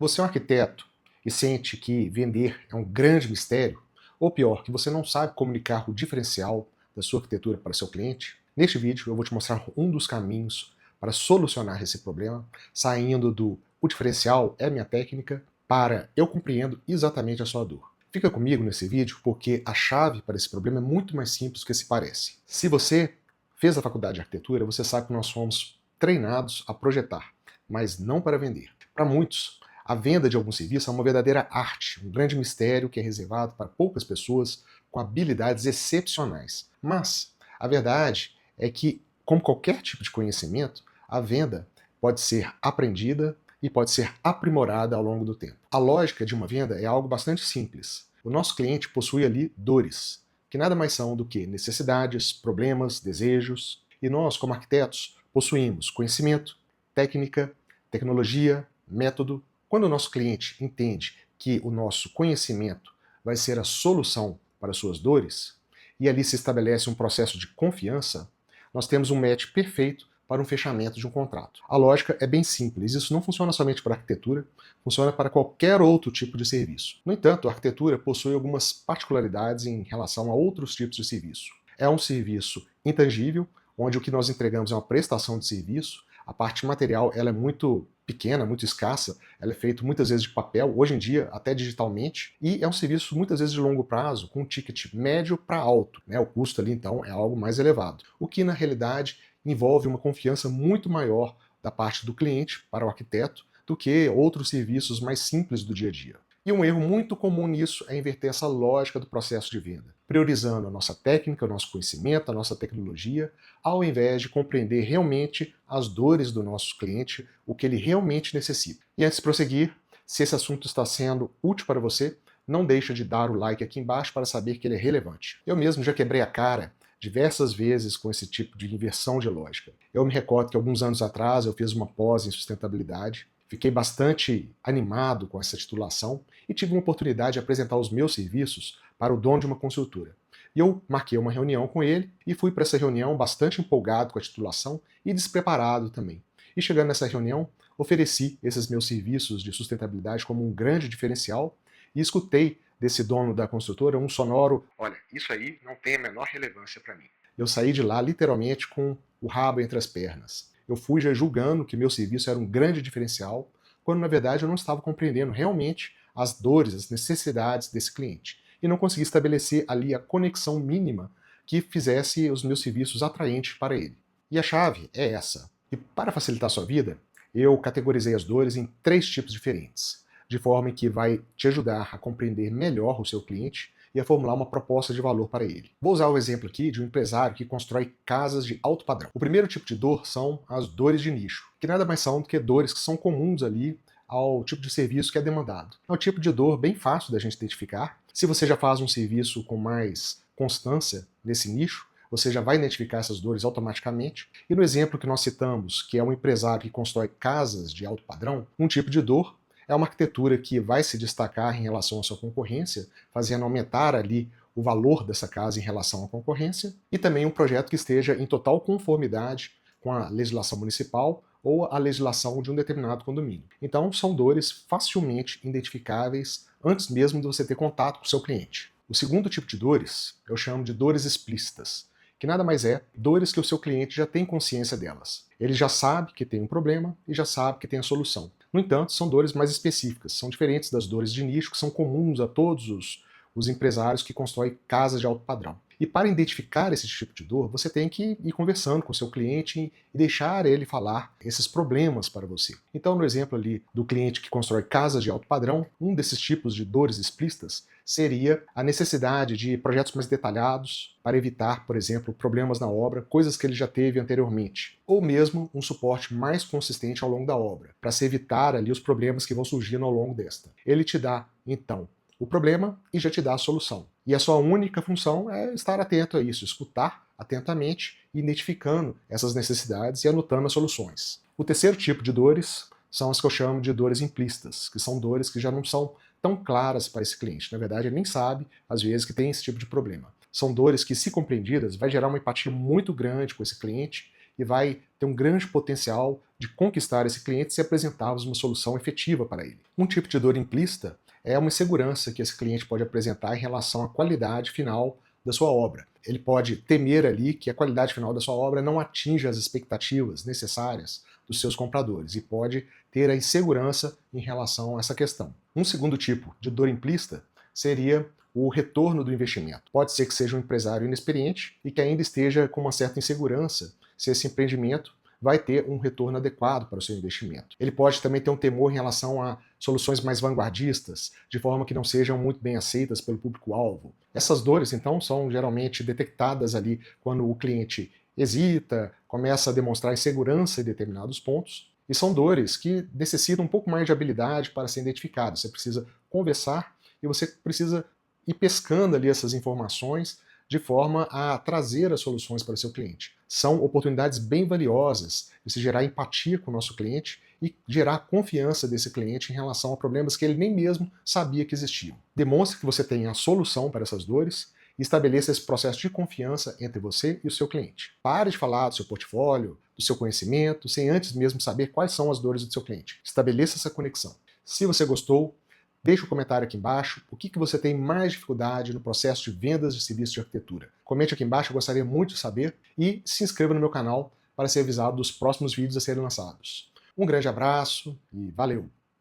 Você é um arquiteto e sente que vender é um grande mistério? Ou pior, que você não sabe comunicar o diferencial da sua arquitetura para seu cliente? Neste vídeo eu vou te mostrar um dos caminhos para solucionar esse problema, saindo do "o diferencial é minha técnica" para "eu compreendo exatamente a sua dor". Fica comigo nesse vídeo porque a chave para esse problema é muito mais simples do que se parece. Se você fez a faculdade de arquitetura, você sabe que nós fomos treinados a projetar, mas não para vender. Para muitos, a venda de algum serviço é uma verdadeira arte, um grande mistério que é reservado para poucas pessoas com habilidades excepcionais. Mas a verdade é que, como qualquer tipo de conhecimento, a venda pode ser aprendida e pode ser aprimorada ao longo do tempo. A lógica de uma venda é algo bastante simples. O nosso cliente possui ali dores, que nada mais são do que necessidades, problemas, desejos, e nós, como arquitetos, possuímos conhecimento, técnica, tecnologia, método. Quando o nosso cliente entende que o nosso conhecimento vai ser a solução para suas dores, e ali se estabelece um processo de confiança, nós temos um match perfeito para um fechamento de um contrato. A lógica é bem simples, isso não funciona somente para a arquitetura, funciona para qualquer outro tipo de serviço. No entanto, a arquitetura possui algumas particularidades em relação a outros tipos de serviço. É um serviço intangível, onde o que nós entregamos é uma prestação de serviço. A parte material ela é muito pequena, muito escassa, ela é feita muitas vezes de papel, hoje em dia até digitalmente, e é um serviço muitas vezes de longo prazo, com um ticket médio para alto, né? O custo ali então é algo mais elevado, o que na realidade envolve uma confiança muito maior da parte do cliente para o arquiteto do que outros serviços mais simples do dia a dia. E um erro muito comum nisso é inverter essa lógica do processo de venda, priorizando a nossa técnica, o nosso conhecimento, a nossa tecnologia, ao invés de compreender realmente as dores do nosso cliente, o que ele realmente necessita. E antes de prosseguir, se esse assunto está sendo útil para você, não deixa de dar o like aqui embaixo para saber que ele é relevante. Eu mesmo já quebrei a cara diversas vezes com esse tipo de inversão de lógica. Eu me recordo que alguns anos atrás eu fiz uma pós em sustentabilidade, fiquei bastante animado com essa titulação e tive uma oportunidade de apresentar os meus serviços para o dono de uma consultora. E eu marquei uma reunião com ele e fui para essa reunião bastante empolgado com a titulação e despreparado também. E chegando nessa reunião, ofereci esses meus serviços de sustentabilidade como um grande diferencial e escutei desse dono da construtora um sonoro: "Olha, isso aí não tem a menor relevância para mim". Eu saí de lá literalmente com o rabo entre as pernas. Eu fui já julgando que meu serviço era um grande diferencial, quando na verdade eu não estava compreendendo realmente as dores, as necessidades desse cliente. E não consegui estabelecer ali a conexão mínima que fizesse os meus serviços atraentes para ele. E a chave é essa. E para facilitar a sua vida, eu categorizei as dores em 3 tipos diferentes, de forma que vai te ajudar a compreender melhor o seu cliente e a formular uma proposta de valor para ele. Vou usar o exemplo aqui de um empresário que constrói casas de alto padrão. O primeiro tipo de dor são as dores de nicho, que nada mais são do que dores que são comuns ali ao tipo de serviço que é demandado. É um tipo de dor bem fácil da gente identificar. Se você já faz um serviço com mais constância nesse nicho, você já vai identificar essas dores automaticamente. E no exemplo que nós citamos, que é um empresário que constrói casas de alto padrão, um tipo de dor é uma arquitetura que vai se destacar em relação à sua concorrência, fazendo aumentar ali o valor dessa casa em relação à concorrência, e também um projeto que esteja em total conformidade com a legislação municipal ou a legislação de um determinado condomínio. Então, são dores facilmente identificáveis antes mesmo de você ter contato com o seu cliente. O segundo tipo de dores eu chamo de dores explícitas, que nada mais é dores que o seu cliente já tem consciência delas. Ele já sabe que tem um problema e já sabe que tem a solução. No entanto, são dores mais específicas, são diferentes das dores de nicho que são comuns a todos os empresários que constroem casas de alto padrão. E para identificar esse tipo de dor, você tem que ir conversando com o seu cliente e deixar ele falar esses problemas para você. Então, no exemplo ali do cliente que constrói casas de alto padrão, um desses tipos de dores explícitas seria a necessidade de projetos mais detalhados para evitar, por exemplo, problemas na obra, coisas que ele já teve anteriormente. Ou mesmo um suporte mais consistente ao longo da obra, para se evitar ali os problemas que vão surgindo ao longo desta. Ele te dá, então, o problema e já te dá a solução. E a sua única função é estar atento a isso, escutar atentamente, identificando essas necessidades e anotando as soluções. O terceiro tipo de dores são as que eu chamo de dores implícitas, que são dores que já não são tão claras para esse cliente. Na verdade, ele nem sabe, às vezes, que tem esse tipo de problema. São dores que, se compreendidas, vai gerar uma empatia muito grande com esse cliente e vai ter um grande potencial de conquistar esse cliente se apresentarmos uma solução efetiva para ele. Um tipo de dor implícita é uma insegurança que esse cliente pode apresentar em relação à qualidade final da sua obra. Ele pode temer ali que a qualidade final da sua obra não atinja as expectativas necessárias dos seus compradores e pode ter a insegurança em relação a essa questão. Um segundo tipo de dor implícita seria o retorno do investimento. Pode ser que seja um empresário inexperiente e que ainda esteja com uma certa insegurança se esse empreendimento vai ter um retorno adequado para o seu investimento. Ele pode também ter um temor em relação a soluções mais vanguardistas, de forma que não sejam muito bem aceitas pelo público-alvo. Essas dores, então, são geralmente detectadas ali quando o cliente hesita, começa a demonstrar insegurança em determinados pontos, e são dores que necessitam um pouco mais de habilidade para ser identificadas. Você precisa conversar e você precisa ir pescando ali essas informações de forma a trazer as soluções para o seu cliente. São oportunidades bem valiosas de se gerar empatia com o nosso cliente e gerar confiança desse cliente em relação a problemas que ele nem mesmo sabia que existiam. Demonstre que você tem a solução para essas dores e estabeleça esse processo de confiança entre você e o seu cliente. Pare de falar do seu portfólio, do seu conhecimento, sem antes mesmo saber quais são as dores do seu cliente. Estabeleça essa conexão. Se você gostou, deixe um comentário aqui embaixo o que você tem mais dificuldade no processo de vendas de serviços de arquitetura. Comente aqui embaixo, eu gostaria muito de saber, e se inscreva no meu canal para ser avisado dos próximos vídeos a serem lançados. Um grande abraço e valeu!